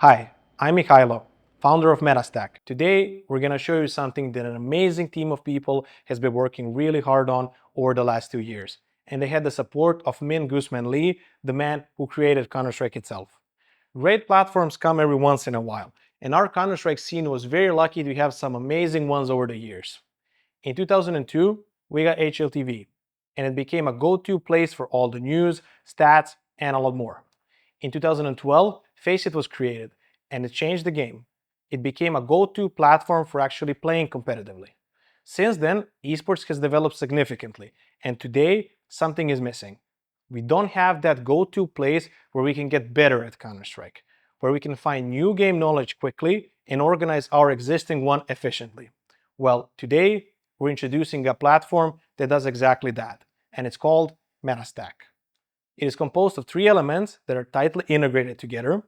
Hi, I'm Mikhailo, founder of Metastack. Today, we're going to show you something that an amazing team of people has been working really hard on over the last 2 years. And they had the support of Gooseman Lee, the man who created Counter-Strike itself. Great platforms come every once in a while, and our Counter-Strike scene was very lucky to have some amazing ones over the years. In 2002, we got HLTV, and it became a go-to place for all the news, stats, and a lot more. In 2012, Faceit was created, and it changed the game. It became a go-to platform for actually playing competitively. Since then, esports has developed significantly, and today, something is missing. We don't have that go-to place where we can get better at Counter-Strike, where we can find new game knowledge quickly and organize our existing one efficiently. Well, today, we're introducing a platform that does exactly that, and it's called Metastack. It is composed of 3 elements that are tightly integrated together.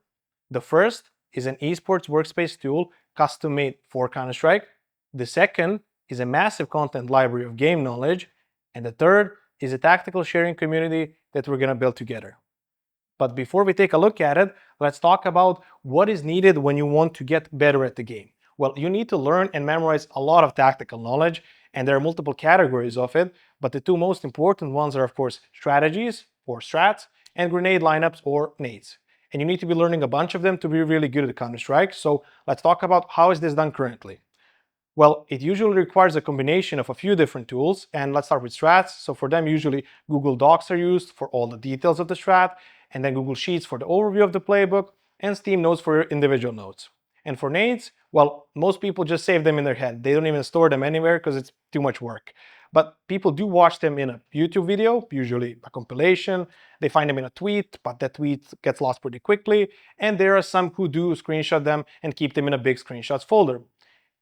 The first is an esports workspace tool custom-made for Counter-Strike. The second is a massive content library of game knowledge. And the third is a tactical sharing community that we're going to build together. But before we take a look at it, let's talk about what is needed when you want to get better at the game. Well, you need to learn and memorize a lot of tactical knowledge, and there are multiple categories of it, but the 2 most important ones are, of course, strategies, or strats, and grenade lineups, or nades. And you need to be learning a bunch of them to be really good at Counter-Strike. So let's talk about how is this done currently. Well, it usually requires a combination of a few different tools, and let's start with strats. So for them, usually Google Docs are used for all the details of the strat, and then Google Sheets for the overview of the playbook, and Steam Notes for your individual notes. And for nades, well, most people just save them in their head. They don't even store them anywhere because it's too much work. But people do watch them in a YouTube video, usually a compilation. They find them in a tweet, but that tweet gets lost pretty quickly. And there are some who do screenshot them and keep them in a big screenshots folder.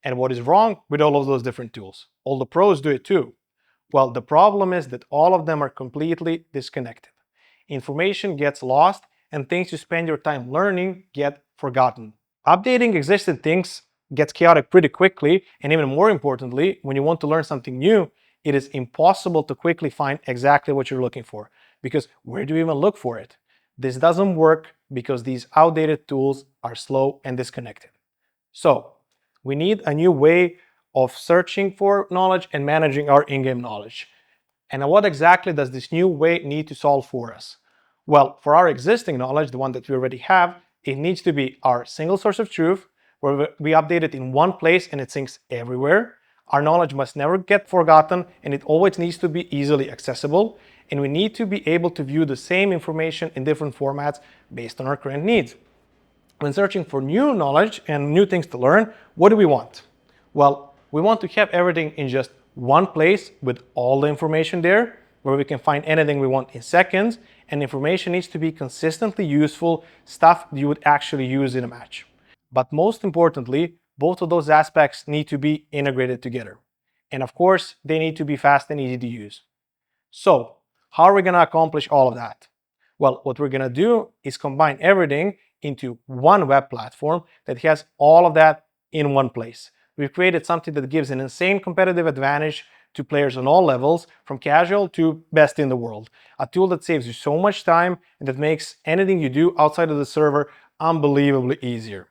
And what is wrong with all of those different tools? All the pros do it too. Well, the problem is that all of them are completely disconnected. Information gets lost and things you spend your time learning get forgotten. Updating existing things gets chaotic pretty quickly, and even more importantly, when you want to learn something new, it is impossible to quickly find exactly what you're looking for, because where do you even look for it? This doesn't work because these outdated tools are slow and disconnected. So, we need a new way of searching for knowledge and managing our in-game knowledge. And what exactly does this new way need to solve for us? Well, for our existing knowledge, the one that we already have, it needs to be our single source of truth, where we update it in one place and it syncs everywhere. Our knowledge must never get forgotten, and it always needs to be easily accessible. And we need to be able to view the same information in different formats based on our current needs. When searching for new knowledge and new things to learn, what do we want? Well, we want to have everything in just one place with all the information there, where we can find anything we want in seconds, and information needs to be consistently useful, stuff you would actually use in a match. But most importantly, both of those aspects need to be integrated together. And of course, they need to be fast and easy to use. So, how are we going to accomplish all of that? Well, what we're going to do is combine everything into one web platform that has all of that in one place. We've created something that gives an insane competitive advantage to players on all levels, from casual to best in the world. A tool that saves you so much time and that makes anything you do outside of the server unbelievably easier.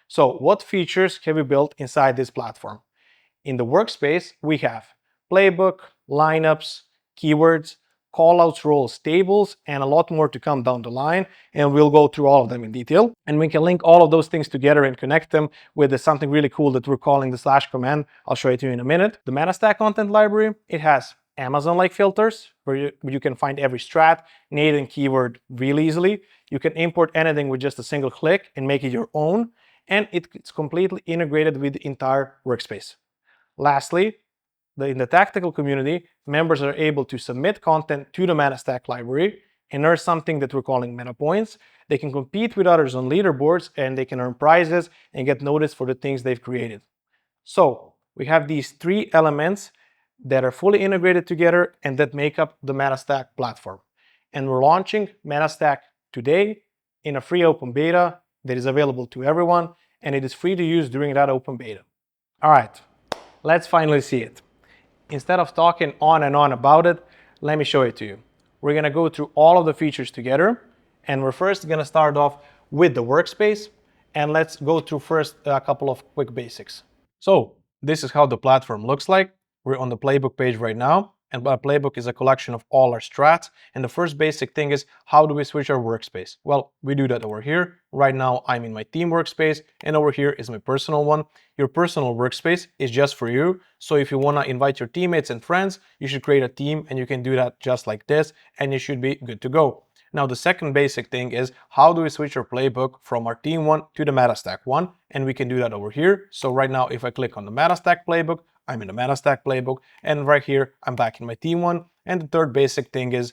So, what features have we built inside this platform? In the workspace, we have Playbook, lineups, keywords, callouts, roles, tables, and a lot more to come down the line, and we'll go through all of them in detail. And we can link all of those things together and connect them with something really cool that we're calling the slash command. I'll show it to you in a minute. The Metastack content library, it has Amazon-like filters, where you can find every strat, nade, and keyword really easily. You can import anything with just a single click and make it your own, and it's completely integrated with the entire workspace. Lastly, in the tactical community, members are able to submit content to the Metastack library and earn something that we're calling Metapoints. They can compete with others on leaderboards, and they can earn prizes and get noticed for the things they've created. So we have these 3 elements that are fully integrated together and that make up the Metastack platform. And we're launching Metastack today in a free open beta that is available to everyone, and it is free to use during that open beta. All right, let's finally see it. Instead of talking on and on about it, let me show it to you. We're going to go through all of the features together, and we're first going to start off with the workspace. and let's go through first a couple of quick basics. So this is how the platform looks like. We're on the Playbook page right now, and our Playbook is a collection of all our strats. And the first basic thing is, how do we switch our workspace? Well, we do that over here. Right now, I'm in my team workspace, and over here is my personal one. Your personal workspace is just for you. So if you want to invite your teammates and friends, you should create a team, and you can do that just like this, and you should be good to go. Now, the second basic thing is, how do we switch our playbook from our team one to the Metastack one? And we can do that over here. So right now, if I click on the Metastack playbook, I'm in the Metastack playbook, and right here, I'm back in my team one. And the third basic thing is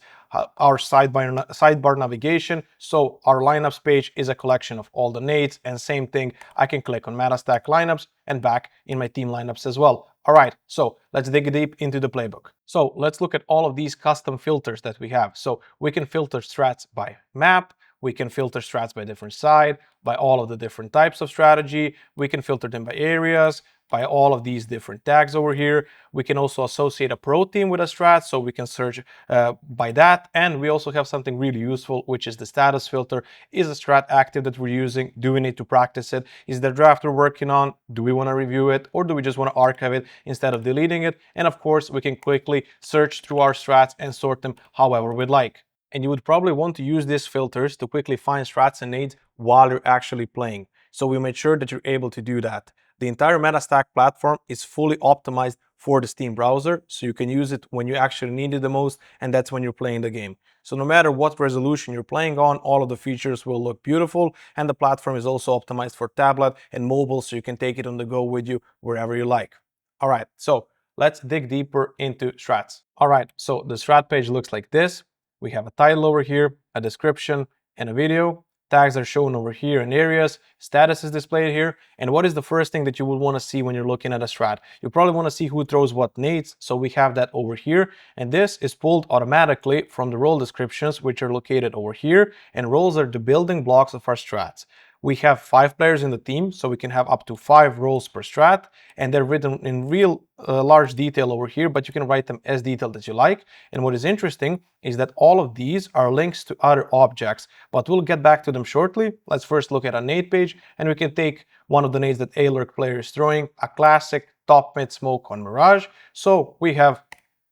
our sidebar navigation. So our lineups page is a collection of all the nades, and same thing, I can click on Metastack lineups and back in my team lineups as well. All right, so let's dig deep into the playbook. So let's look at all of these custom filters that we have. So we can filter strats by map, we can filter strats by different side, by all of the different types of strategy, we can filter them by areas, by all of these different tags over here. We can also associate a pro team with a strat, so we can search by that. And we also have something really useful, which is the status filter. Is a strat active that we're using? Do we need to practice it? Is the draft we're working on? Do we want to review it? Or do we just want to archive it instead of deleting it? And of course, we can quickly search through our strats and sort them however we'd like. And you would probably want to use these filters to quickly find strats and nades while you're actually playing. So we made sure that you're able to do that. The entire Metastack platform is fully optimized for the Steam browser, so you can use it when you actually need it the most, and that's when you're playing the game. So no matter what resolution you're playing on, all of the features will look beautiful, and the platform is also optimized for tablet and mobile, so you can take it on the go with you wherever you like. All right, so let's dig deeper into strats. All right, so the strat page looks like this. We have a title over here, a description, and a video. Tags are shown over here in areas, status is displayed here, and what is the first thing that you will want to see when you're looking at a strat? You probably want to see who throws what nades, so we have that over here, and this is pulled automatically from the role descriptions, which are located over here, and roles are the building blocks of our strats. We have 5 players in the team, so we can have up to 5 roles per strat, and they're written in real large detail over here, but you can write them as detailed as you like. And what is interesting is that all of these are links to other objects, but we'll get back to them shortly. Let's first look at a nade page, and we can take one of the nades that A-Lurk player is throwing, a classic top mid smoke on Mirage. So we have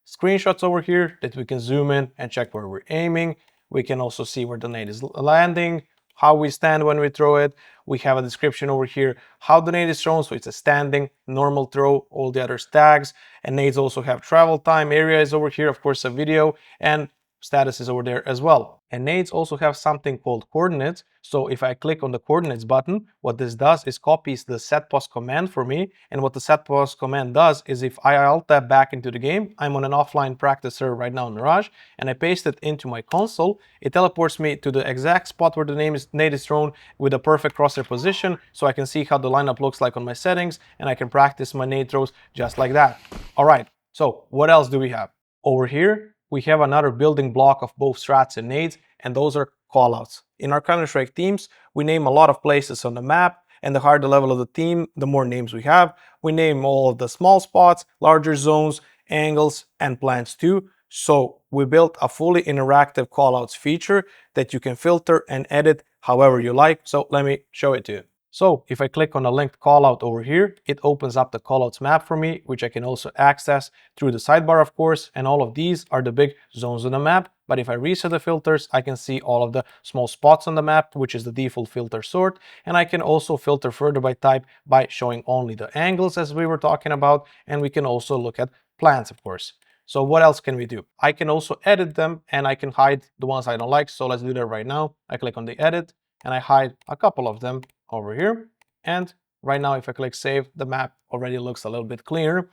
screenshots over here that we can zoom in and check where we're aiming. We can also see where the nade is landing, how we stand when we throw it. We have a description over here how the nade is thrown, so it's a standing, normal throw, all the other tags. And nades also have travel time, area is over here, of course a video, and status is over there as well. And nades also have something called coordinates. So if I click on the coordinates button, what this does is copies the setpos command for me. And what the setpos command does is, if I alt tab back into the game, I'm on an offline practice server right now in Mirage, and I paste it into my console, it teleports me to the exact spot where the nade is thrown with a perfect crosshair position, so I can see how the lineup looks like on my settings, and I can practice my nade throws just like that. All right, so what else do we have? Over here, we have another building block of both strats and nades, and those are callouts. In our Counter-Strike teams, we name a lot of places on the map, and the higher the level of the team, the more names we have. We name all of the small spots, larger zones, angles, and plants too. So we built a fully interactive callouts feature that you can filter and edit however you like. So let me show it to you. So if I click on a linked callout over here, it opens up the callouts map for me, which I can also access through the sidebar, of course, and all of these are the big zones on the map. But if I reset the filters, I can see all of the small spots on the map, which is the default filter sort, and I can also filter further by type by showing only the angles as we were talking about, and we can also look at plants, of course. So what else can we do? I can also edit them, and I can hide the ones I don't like, so let's do that right now. I click on the edit, and I hide a couple of them over here, and right now if I click save, the map already looks a little bit cleaner.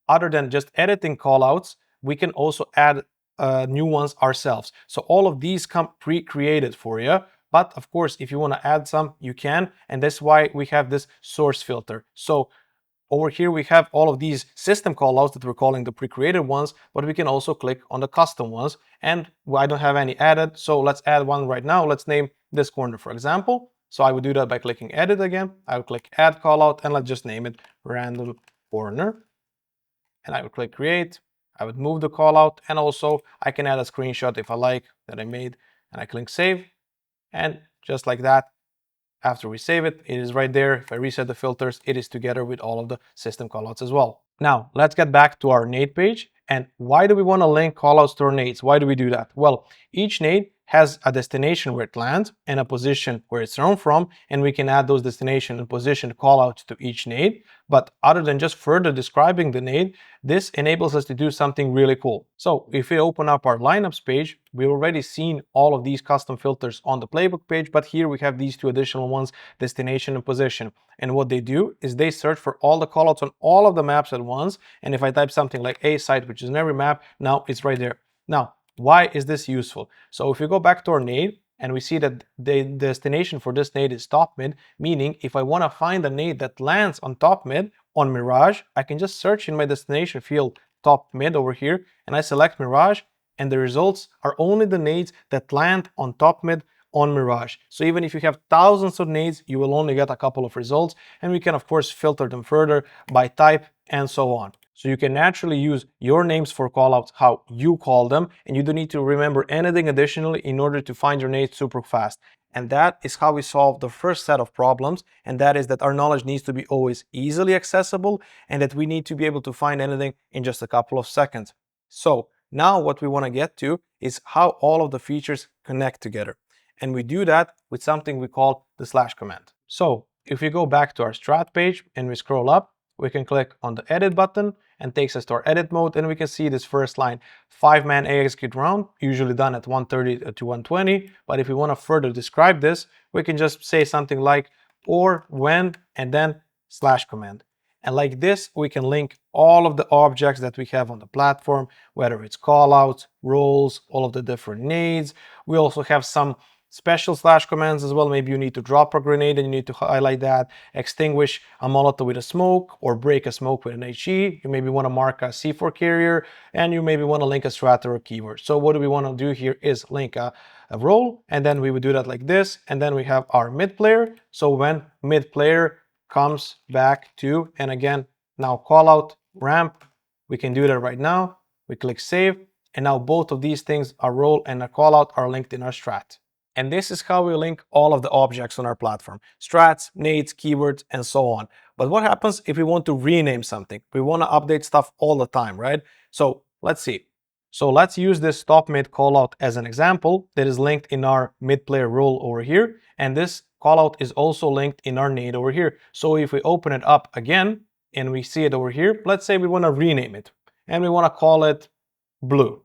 Other than just editing callouts, we can also add new ones ourselves. So all of these come pre-created for you, but of course if you want to add some, you can, and that's why we have this source filter. So over here we have all of these system callouts that we're calling the pre-created ones, but we can also click on the custom ones, and I don't have any added, so let's add one right now. Let's name this corner, for example. So I would do that by clicking edit again. I would click add callout, and let's just name it random corner, and I would click create. I would move the callout, and also I can add a screenshot if I like that I made, and I click save, and just like that, After we save it, it is right there. If I reset the filters, it is together with all of the system callouts as well. Now, let's get back to our nade page. And why do we want to link callouts to our nades? Why do we do that? Well, each nade has a destination where it lands and a position where it's thrown from, and we can add those destination and position callouts to each nade. But other than just further describing the nade, this enables us to do something really cool. So if we open up our lineups page, we've already seen all of these custom filters on the playbook page, but here we have these two additional ones, destination and position. And what they do is they search for all the callouts on all of the maps at once. And if I type something like a site, which is in every map, now it's right there. Now, why is this useful? So if we go back to our nade and we see that the destination for this nade is top mid, meaning if I want to find a nade that lands on top mid on Mirage, I can just search in my destination field top mid over here, and I select Mirage, and the results are only the nades that land on top mid on Mirage. So even if you have thousands of nades, you will only get a couple of results, and we can of course filter them further by type and so on. So you can naturally use your names for callouts how you call them, and you don't need to remember anything additionally in order to find your nades super fast. And that is how we solve the first set of problems, and that is that our knowledge needs to be always easily accessible and that we need to be able to find anything in just a couple of seconds. So now what we want to get to is how all of the features connect together. And we do that with something we call the slash command. So if we go back to our strat page and we scroll up, we can click on the edit button and takes us to our edit mode, and we can see this first line, 5-man execute round, usually done at 130 to 120. But if we want to further describe this, we can just say something like or when and then slash command. And like this, we can link all of the objects that we have on the platform, whether it's callouts, roles, all of the different nades. We also have some special slash commands as well. Maybe you need to drop a grenade and you need to highlight that, extinguish a Molotov with a smoke, or break a smoke with an HE. You maybe want to mark a C4 carrier, and you maybe want to link a strat or a keyword. So what do we want to do here is link a role, and then we would do that like this, and then we have our mid player. So when mid player comes back to, and again, now callout ramp, we can do that right now. We click save, and now both of these things, a role and a callout, are linked in our strat. And this is how we link all of the objects on our platform: strats, nades, keywords, and so on. But what happens if we want to rename something? We want to update stuff all the time, right? So let's see. So let's use this top mid callout as an example that is linked in our mid player role over here. And this callout is also linked in our nade over here. So if we open it up again and we see it over here, let's say we want to rename it and we want to call it blue.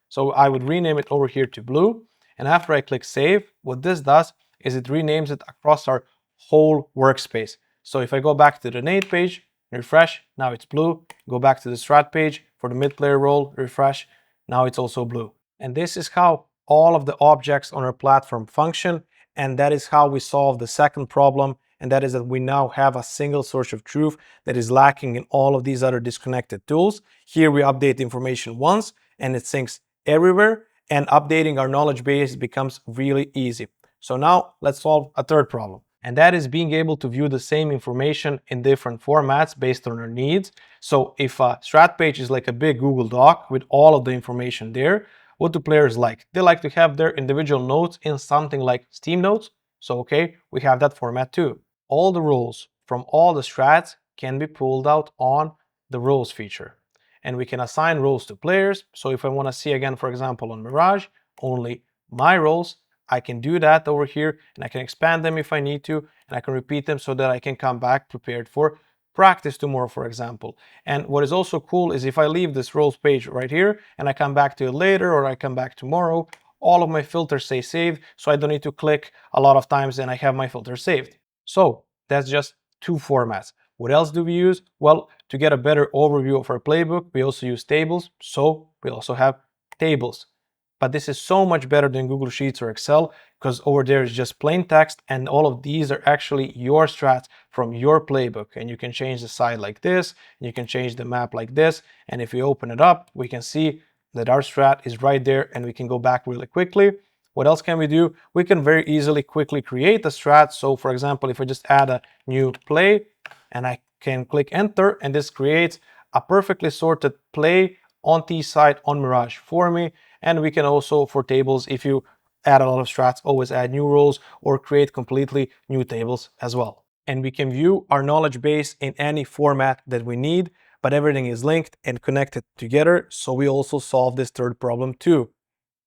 So I would rename it over here to blue. And after I click save, what this does is it renames it across our whole workspace. So if I go back to the nade page, refresh, now it's blue. Go back to the strat page for the mid player role, refresh, now it's also blue. And this is how all of the objects on our platform function. And that is how we solve the second problem. And that is that we now have a single source of truth that is lacking in all of these other disconnected tools. Here we update information once and it syncs everywhere, and updating our knowledge base becomes really easy. So now let's solve a third problem. And that is being able to view the same information in different formats based on our needs. So if a strat page is like a big Google Doc with all of the information there, what do players like? They like to have their individual notes in something like Steam Notes. So okay, we have that format too. All the roles from all the strats can be pulled out on the roles feature. And we can assign roles to players. So if I want to see again, for example, on Mirage, only my roles, I can do that over here, and I can expand them if I need to, and I can repeat them so that I can come back prepared for practice tomorrow, for example. And what is also cool is if I leave this roles page right here and I come back to it later, or I come back tomorrow, all of my filters stay saved, so I don't need to click a lot of times and I have my filter saved. So that's just two formats. What else do we use? Well, to get a better overview of our playbook, we also use tables. So we also have tables. But this is so much better than Google Sheets or Excel, because over there is just plain text, and all of these are actually your strats from your playbook. And you can change the side like this, and you can change the map like this. And if we open it up, we can see that our strat is right there, and we can go back really quickly. What else can we do? We can very easily quickly create a strat. So for example, if I just add a new play and I can click enter, and this creates a perfectly sorted play on T side on Mirage for me. And we can also, for tables, if you add a lot of strats, always add new roles, or create completely new tables as well. And we can view our knowledge base in any format that we need, but everything is linked and connected together, so we also solve this third problem too.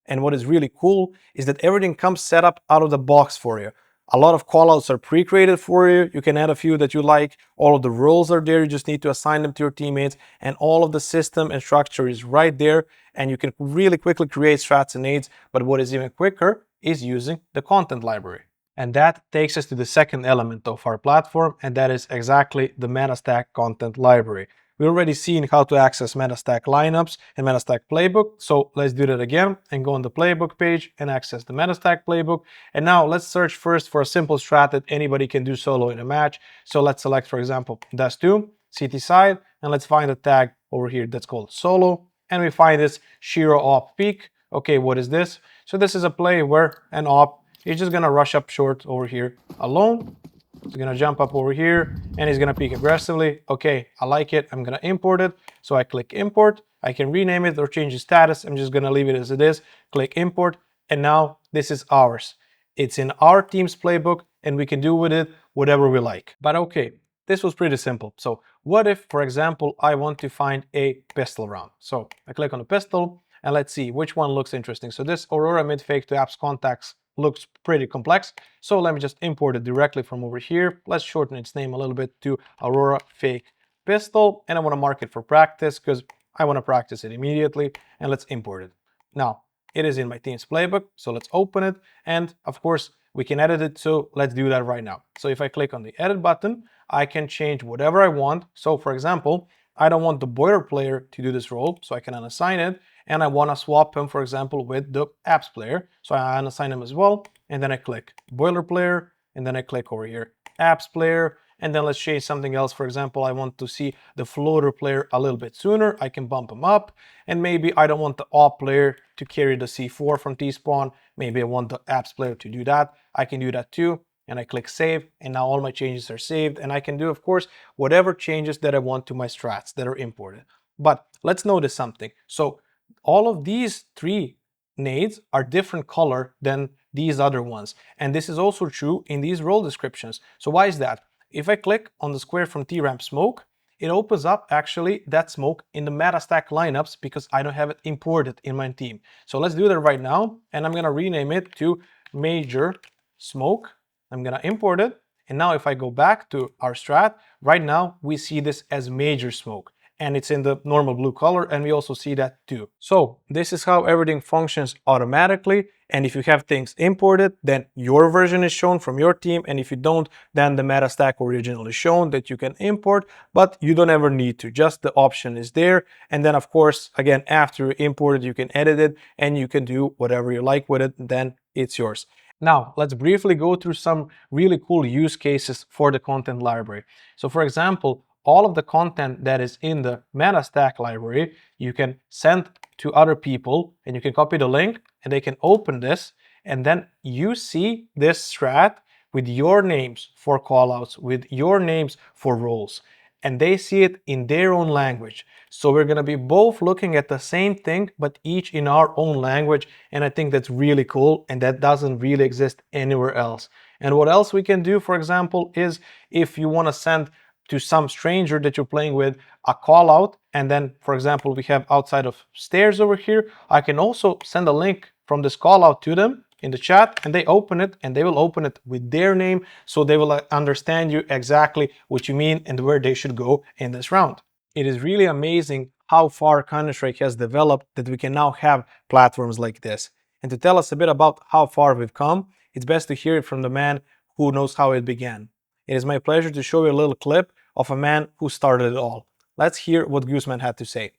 And what is really cool is that everything comes set up out of the box for you. A lot of callouts are pre-created for you. You can add a few that you like. All of the roles are there. You just need to assign them to your teammates. And all of the system and structure is right there. And you can really quickly create strats and nades. But what is even quicker is using the content library. And that takes us to the second element of our platform, and that is exactly the Metastack content library. We already seen how to access Metastack lineups and Metastack Playbook, so let's do that again and go on the Playbook page and access the Metastack Playbook. And now let's search first for a simple strat that anybody can do solo in a match. So let's select, for example, CS2, CT side, and let's find a tag over here that's called solo. And we find this Shiro op peak. Okay, what is this? So this is a play where an op is just gonna rush up short over here alone. He's gonna jump up over here and he's gonna peek aggressively. Okay, I like it. I'm gonna import it. So I click import. I can rename it or change the status. I'm just gonna leave it as it is. Click import. And now this is ours. It's in our team's playbook and we can do with it whatever we like. But okay, this was pretty simple. So what if, for example, I want to find a pistol round? So I click on the pistol and let's see which one looks interesting. So this Aurora mid fake to apps contacts looks pretty complex. So let me just import it directly from over here. Let's shorten its name a little bit to Aurora fake pistol. And I want to mark it for practice because I want to practice it immediately. And let's import it. Now, it is in my team's playbook. So let's open it. And of course, we can edit it. So let's do that right now. So if I click on the edit button, I can change whatever I want. So for example, I don't want the boiler player to do this role, so I can unassign it. And I want to swap him, for example, with the apps player. So I unassign him as well. And then I click boiler player. And then I click over here, apps player. And then let's change something else. For example, I want to see the floater player a little bit sooner. I can bump him up. And maybe I don't want the op player to carry the C4 from T-spawn. Maybe I want the apps player to do that. I can do that too. And I click save, and now all my changes are saved, and I can do, of course, whatever changes that I want to my strats that are imported. But let's notice something. So all of these three nades are different color than these other ones, and this is also true in these role descriptions. So why is that? If I click on the square from T-ramp smoke, it opens up actually that smoke in the Metastack lineups because I don't have it imported in my team. So let's do that right now, and I'm gonna rename it to Major Smoke. I'm gonna import it, and now if I go back to our strat, right now we see this as major smoke, and it's in the normal blue color, and we also see that too. So this is how everything functions automatically, and if you have things imported, then your version is shown from your team, and if you don't, then the Metastack original is shown that you can import, but you don't ever need to, just the option is there. And then of course, again, after you import it, you can edit it, and you can do whatever you like with it, then it's yours. Now, let's briefly go through some really cool use cases for the content library. So for example, all of the content that is in the Metastack library, you can send to other people, and you can copy the link and they can open this, and then you see this strat with your names for callouts, with your names for roles, and they see it in their own language. So we're gonna be both looking at the same thing, but each in our own language. And I think that's really cool, and that doesn't really exist anywhere else. And what else we can do, for example, is if you wanna send to some stranger that you're playing with a call out, and then, for example, we have outside of stairs over here, I can also send a link from this call out to them in the chat, and they open it, and they will open it with their name, so they will understand you exactly what you mean and where they should go in this round. It is really amazing how far Counter-Strike has developed that we can now have platforms like this. And to tell us a bit about how far we've come, it's best to hear it from the man who knows how it began. It is my pleasure to show you a little clip of a man who started it all. Let's hear what Gooseman had to say.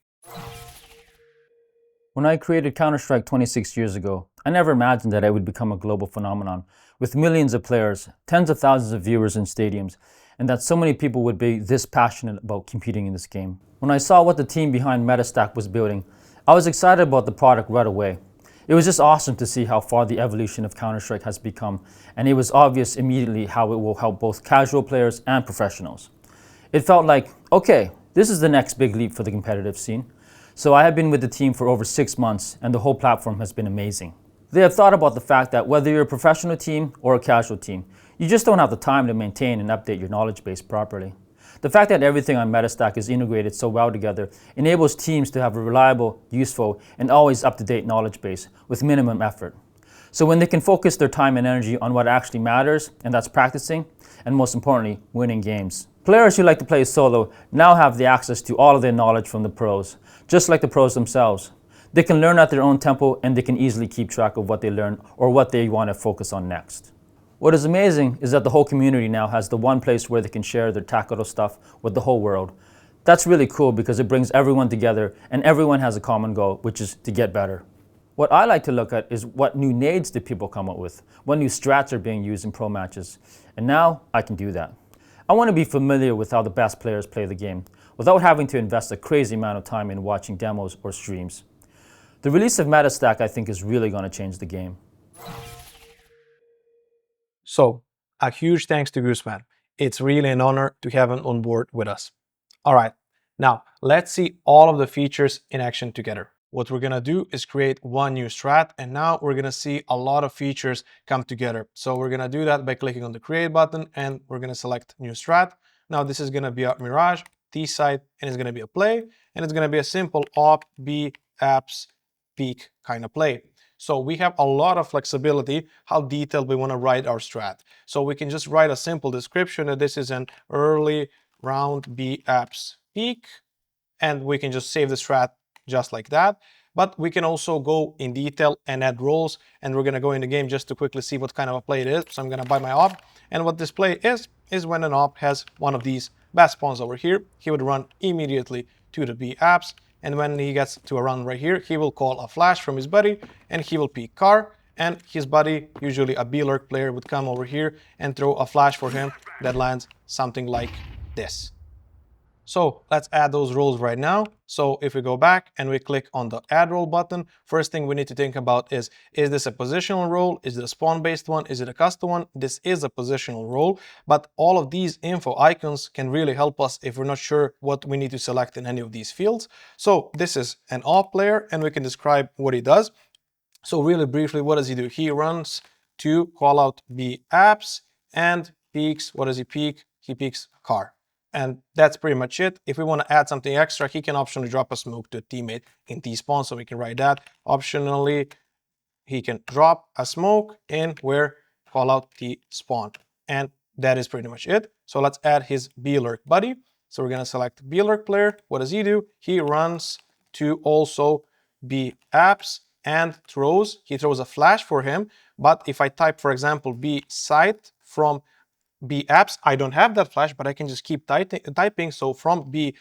When I created Counter-Strike 26 years ago, I never imagined that it would become a global phenomenon, with millions of players, tens of thousands of viewers in stadiums, and that so many people would be this passionate about competing in this game. When I saw what the team behind Metastack was building, I was excited about the product right away. It was just awesome to see how far the evolution of Counter-Strike has become, and it was obvious immediately how it will help both casual players and professionals. It felt like, okay, this is the next big leap for the competitive scene. So I have been with the team for over 6 months, and the whole platform has been amazing. They have thought about the fact that whether you're a professional team or a casual team, you just don't have the time to maintain and update your knowledge base properly. The fact that everything on Metastack is integrated so well together enables teams to have a reliable, useful, and always up-to-date knowledge base with minimum effort. So when they can focus their time and energy on what actually matters, and that's practicing, and most importantly, winning games. Players who like to play solo now have the access to all of their knowledge from the pros, just like the pros themselves. They can learn at their own tempo, and they can easily keep track of what they learn or what they want to focus on next. What is amazing is that the whole community now has the one place where they can share their tactical stuff with the whole world. That's really cool because it brings everyone together and everyone has a common goal, which is to get better. What I like to look at is what new nades do people come up with, what new strats are being used in pro matches, and now I can do that. I want to be familiar with how the best players play the game without having to invest a crazy amount of time in watching demos or streams. The release of Metastack, I think, is really going to change the game. So, a huge thanks to Gooseman. It's really an honor to have him on board with us. All right, now let's see all of the features in action together. What we're gonna do is create one new strat, and now we're gonna see a lot of features come together. So we're gonna do that by clicking on the create button, and we're gonna select new strat. Now this is gonna be a Mirage, T-side, and it's gonna be a play, and it's gonna be a simple op, B, apps, peak kind of play. So we have a lot of flexibility how detailed we want to write our strat. So we can just write a simple description that this is an early round B apps peak, and we can just save the strat just like that. But we can also go in detail and add roles, and we're going to go in the game just to quickly see what kind of a play it is. So I'm going to buy my op, and what this play is when an op has one of these best spawns over here, he would run immediately to the B apps, and when he gets to a run right here, he will call a flash from his buddy, and he will peek car, and his buddy, usually a B-lurk player, would come over here and throw a flash for him that lands something like this. So let's add those roles right now. So if we go back and we click on the add role button, first thing we need to think about is this a positional role? Is it a spawn-based one? Is it a custom one? This is a positional role, but all of these info icons can really help us if we're not sure what we need to select in any of these fields. So this is an off player, and we can describe what he does. So really briefly, what does he do? He runs to call out B apps and peeks. What does he peek? He peeks car. And that's pretty much it. If we want to add something extra, he can optionally drop a smoke to a teammate in T-spawn, so we can write that. Optionally, he can drop a smoke in where call out T-spawn. And that is pretty much it. So let's add his B-lurk buddy. So we're going to select B-lurk player. What does he do? He runs to also B apps and he throws a flash for him. But if I type, for example, B site from B apps, I don't have that flash, but I can just keep typing. So from B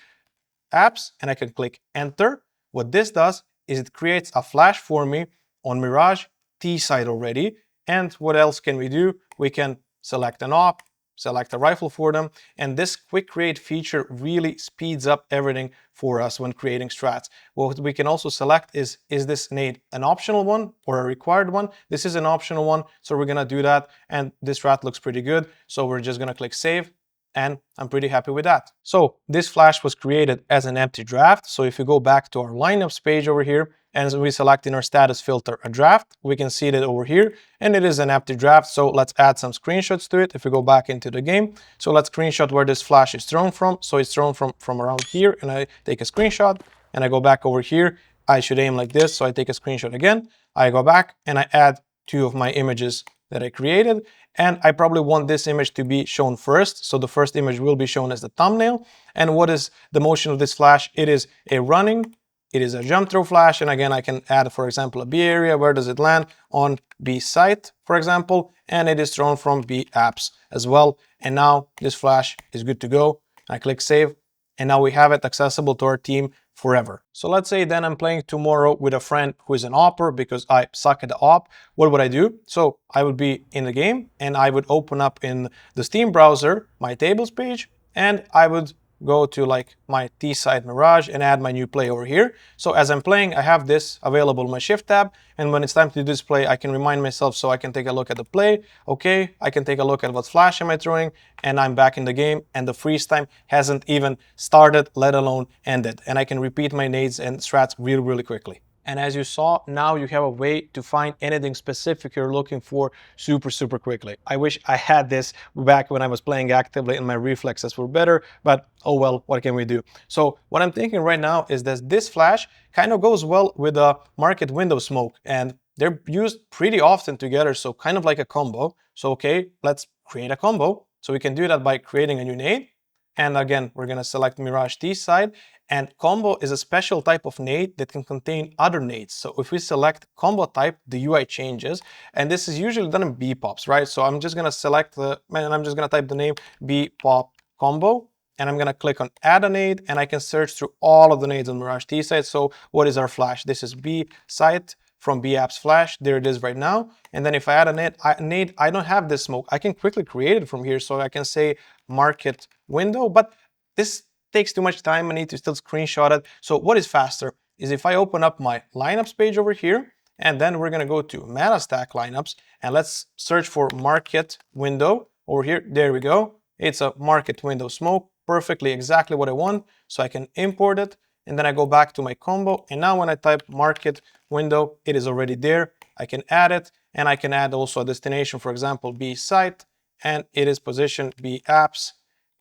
apps, and I can click enter. What this does is it creates a flash for me on Mirage T side already. And what else can we do? We can select an op, select a rifle for them, and this quick create feature really speeds up everything for us when creating strats. What we can also select is this nade an optional one or a required one? This is an optional one, so we're gonna do that, and this strat looks pretty good, so we're just gonna click save, and I'm pretty happy with that. So this flash was created as an empty draft, so if you go back to our lineups page over here, and we select in our status filter a draft, we can see it over here, and it is an empty draft. So let's add some screenshots to it if we go back into the game. So let's screenshot where this flash is thrown from. So it's thrown from around here, and I take a screenshot, and I go back over here. I should aim like this, so I take a screenshot again. I go back and I add 2 of my images that I created, and I probably want this image to be shown first. So the first image will be shown as the thumbnail. And what is the motion of this flash? It is a running, it is a jump throw flash, and again I can add, for example, a B area. Where does it land? On B site, for example, and it is thrown from B apps as well. And now this flash is good to go. I click save, and now we have it accessible to our team forever. So let's say then I'm playing tomorrow with a friend who is an opper because I suck at the op. What would I do? So I would be in the game, and I would open up in the Steam browser my tables page, and I would go to like my T-side Mirage and add my new play over here. So as I'm playing, I have this available in my shift tab, and when it's time to do this play, I can remind myself, so I can take a look at the play. Okay, I can take a look at what flash am I throwing, and I'm back in the game, and the freeze time hasn't even started, let alone ended. And I can repeat my nades and strats really quickly. And as you saw, now you have a way to find anything specific you're looking for super quickly. I wish I had this back when I was playing actively and my reflexes were better, but oh well, what can we do? So what I'm thinking right now is that this flash kind of goes well with a market window smoke, and they're used pretty often together, so kind of like a combo. So okay, let's create a combo. So we can do that by creating a new nade. And again, we're going to select Mirage T side. And combo is a special type of nade that can contain other nades. So if we select combo type, the UI changes. And this is usually done in B-pops, right? So I'm just going to select and I'm just going to type the name B-pop combo. And I'm going to click on add a nade, and I can search through all of the nades on Mirage T side. So what is our flash? This is B site from B apps flash. There it is right now. And then if I add a nade, I don't have this smoke. I can quickly create it from here. So I can say market window, but this takes too much time. I need to still screenshot it. So what is faster is if I open up my lineups page over here, and then we're going to go to Metastack lineups, and let's search for market window over here. There we go. It's a market window smoke, perfectly exactly what I want. So I can import it, and then I go back to my combo. And now when I type market window, it is already there. I can add it, and I can add also a destination, for example, B site, and it is positioned B apps.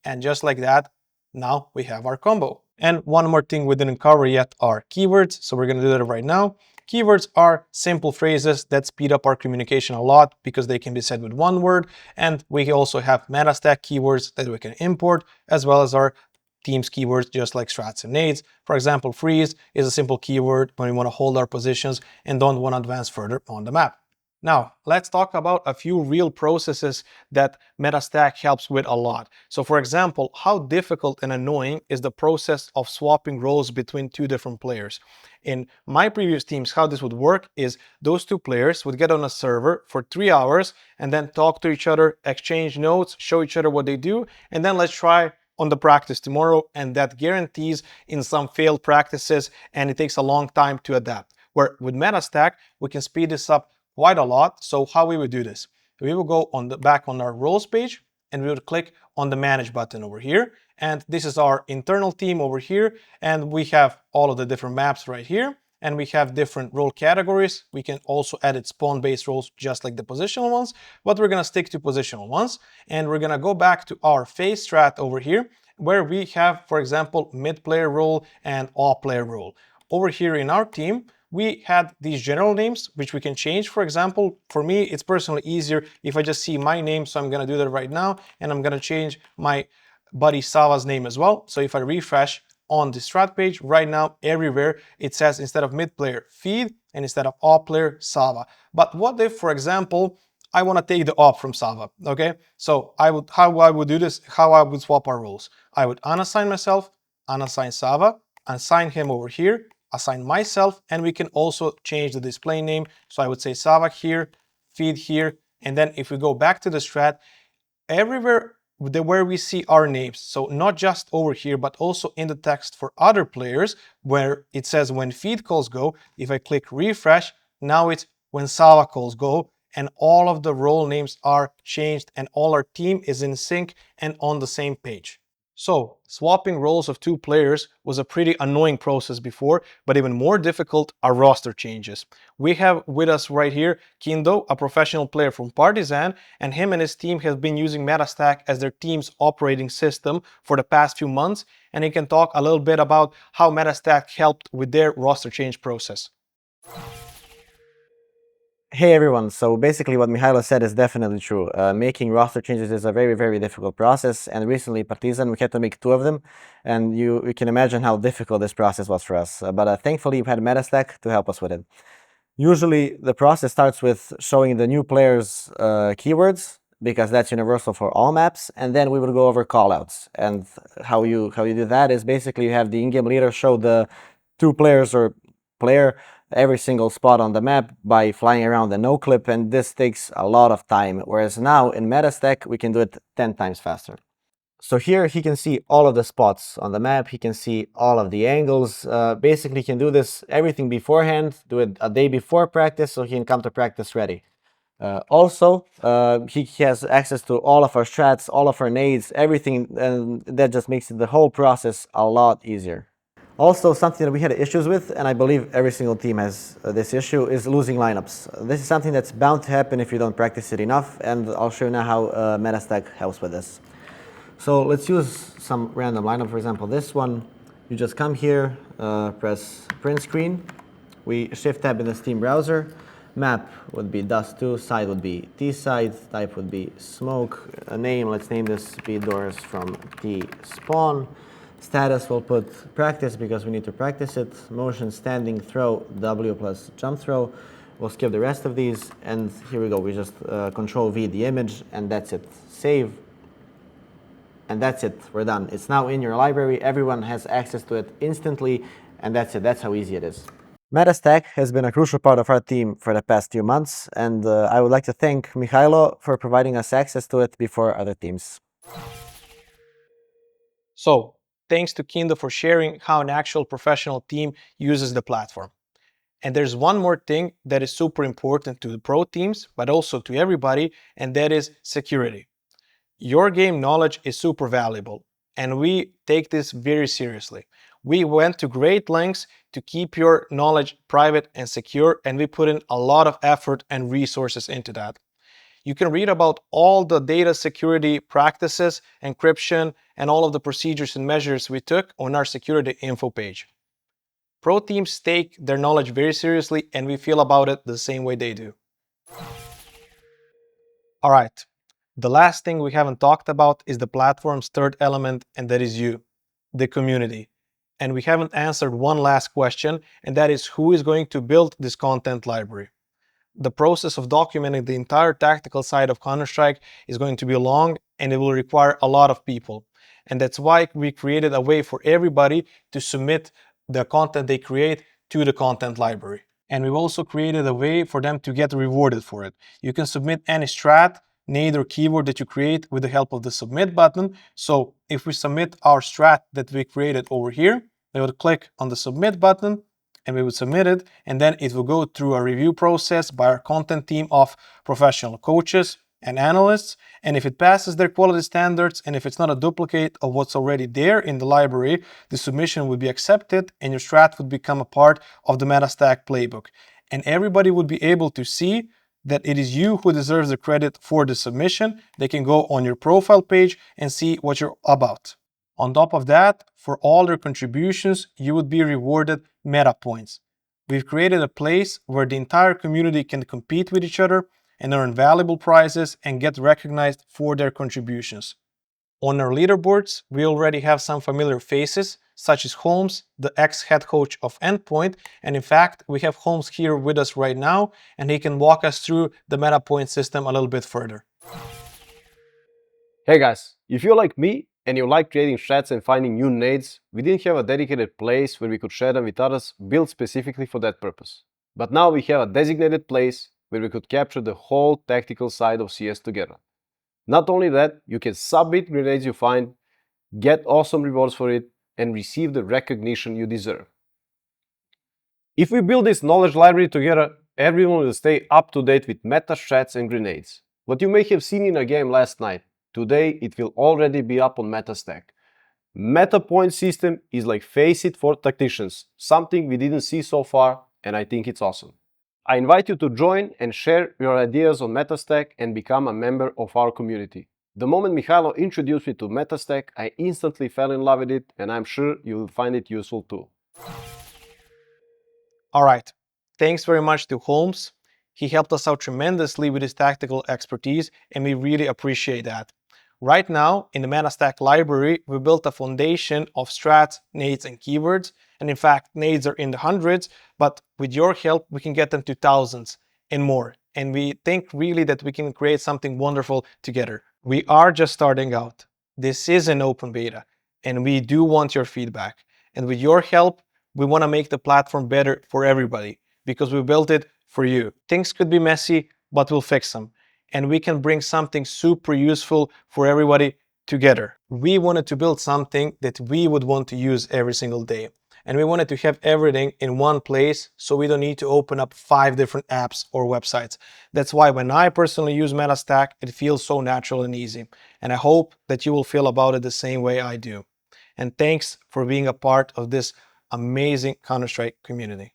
And just like that, now we have our combo. And one more thing we didn't cover yet are keywords. So we're going to do that right now. Keywords are simple phrases that speed up our communication a lot because they can be said with one word. And we also have Metastack keywords that we can import, as well as our Teams keywords, just like Strats and Nades. For example, freeze is a simple keyword when we want to hold our positions and don't want to advance further on the map. Now, let's talk about a few real processes that Metastack helps with a lot. So for example, how difficult and annoying is the process of swapping roles between two different players? In my previous teams, how this would work is those two players would get on a server for 3 hours and then talk to each other, exchange notes, show each other what they do, and then let's try on the practice tomorrow, and that guarantees in some failed practices, and it takes a long time to adapt. Where with Metastack, we can speed this up quite a lot. So how we would do this? We will go on the back on our roles page, and we would click on the manage button over here. And this is our internal team over here. And we have all of the different maps right here. And we have different role categories. We can also edit spawn-based roles just like the positional ones, but we're gonna stick to positional ones. And we're gonna go back to our phase strat over here, where we have, for example, mid-player role and all-player role. Over here in our team, we had these general names, which we can change. For example, for me, it's personally easier if I just see my name. So I'm going to do that right now. And I'm going to change my buddy Sava's name as well. So if I refresh on the strat page right now, everywhere it says instead of mid player feed and instead of op player Sava. But what if, for example, I want to take the op from Sava? Okay, so how I would do this, how I would swap our roles. I would unassign myself, unassign Sava, assign him over here, assign myself, and we can also change the display name. So I would say Sava here, feed here, and then if we go back to the strat, everywhere where we see our names, so not just over here, but also in the text for other players, where it says when feed calls go, if I click refresh, now it's when Sava calls go, and all of the role names are changed, and all our team is in sync and on the same page. So, swapping roles of two players was a pretty annoying process before, but even more difficult are roster changes. We have with us right here Kindo, a professional player from Partizan, and him and his team have been using Metastack as their team's operating system for the past few months, and he can talk a little bit about how Metastack helped with their roster change process. Hey everyone, so basically what Mihailo said is definitely true. Making roster changes is a very difficult process, and recently Partizan, we had to make 2 of them, and you can imagine how difficult this process was for us. But thankfully we had Metastack to help us with it. Usually the process starts with showing the new players keywords, because that's universal for all maps, and then we will go over callouts. And how you do that is basically you have the in-game leader show the 2 players or player every single spot on the map by flying around the no clip, and this takes a lot of time, whereas now in Metastack we can do it 10 times faster. So here he can see all of the spots on the map, he can see all of the angles, basically he can do this everything beforehand, do it a day before practice so he can come to practice ready. Also, he has access to all of our strats, all of our nades, everything, and that just makes the whole process a lot easier. Also, something that we had issues with, and I believe every single team has this issue, is losing lineups. This is something that's bound to happen if you don't practice it enough, and I'll show you now how Metastack helps with this. So let's use some random lineup, for example this one. You just come here, press print screen, we shift tab in the Steam browser, map would be dust2, side would be t-side, type would be smoke, a name, let's name this speed doors from t-spawn, status we'll put practice because we need to practice it, motion standing throw w plus jump throw, we'll skip the rest of these, and here we go, we just control V the image, and that's it, save. And that's it, we're done. It's now in your library, everyone has access to it instantly, and that's it, that's how easy it is. Metastack has been a crucial part of our team for the past few months, and I would like to thank Mihailo for providing us access to it before other teams. So, thanks to Kindo for sharing how an actual professional team uses the platform. And there's one more thing that is super important to the pro teams, but also to everybody, and that is security. Your game knowledge is super valuable, and we take this very seriously. We went to great lengths to keep your knowledge private and secure, and we put in a lot of effort and resources into that. You can read about all the data security practices, encryption, and all of the procedures and measures we took on our security info page. Pro teams take their knowledge very seriously, and we feel about it the same way they do. All right. The last thing we haven't talked about is the platform's third element, and that is you, the community. And we haven't answered one last question, and that is who is going to build this content library. The process of documenting the entire tactical side of Counter-Strike is going to be long, and it will require a lot of people. And that's why we created a way for everybody to submit the content they create to the content library. And we've also created a way for them to get rewarded for it. You can submit any strat, nade, or keyword that you create with the help of the submit button. So if we submit our strat that we created over here, they would click on the submit button and we would submit it, and then it will go through a review process by our content team of professional coaches and analysts, and if it passes their quality standards and if it's not a duplicate of what's already there in the library, the submission would be accepted and your strat would become a part of the Metastack playbook. And everybody would be able to see that it is you who deserves the credit for the submission. They can go on your profile page and see what you're about. On top of that, for all their contributions, you would be rewarded Metapoints. We've created a place where the entire community can compete with each other and earn valuable prizes and get recognized for their contributions. On our leaderboards, we already have some familiar faces, such as Holmes, the ex-head coach of Endpoint, and in fact, we have Holmes here with us right now, and he can walk us through the Metapoint system a little bit further. Hey guys, if you're like me and you like creating strats and finding new nades, we didn't have a dedicated place where we could share them with others built specifically for that purpose. But now we have a designated place where we could capture the whole tactical side of CS together. Not only that, you can submit grenades you find, get awesome rewards for it, and receive the recognition you deserve. If we build this knowledge library together, everyone will stay up to date with meta strats and grenades. What you may have seen in a game last night, today it will already be up on Metastack. Metapoint system is like Faceit for tacticians, something we didn't see so far, and I think it's awesome. I invite you to join and share your ideas on Metastack and become a member of our community. The moment Mihailo introduced me to Metastack, I instantly fell in love with it, and I'm sure you will find it useful too. Alright, thanks very much to Holmes. He helped us out tremendously with his tactical expertise, and we really appreciate that. Right now, in the Metastack library, we built a foundation of strats, nades, and keywords. And in fact, nades are in the hundreds, but with your help, we can get them to thousands and more. And we think really that we can create something wonderful together. We are just starting out. This is an open beta, and we do want your feedback. And with your help, we want to make the platform better for everybody because we built it for you. Things could be messy, but we'll fix them. And we can bring something super useful for everybody together. We wanted to build something that we would want to use every single day. And we wanted to have everything in one place so we don't need to open up 5 different apps or websites. That's why when I personally use Metastack, it feels so natural and easy. And I hope that you will feel about it the same way I do. And thanks for being a part of this amazing Counter-Strike community.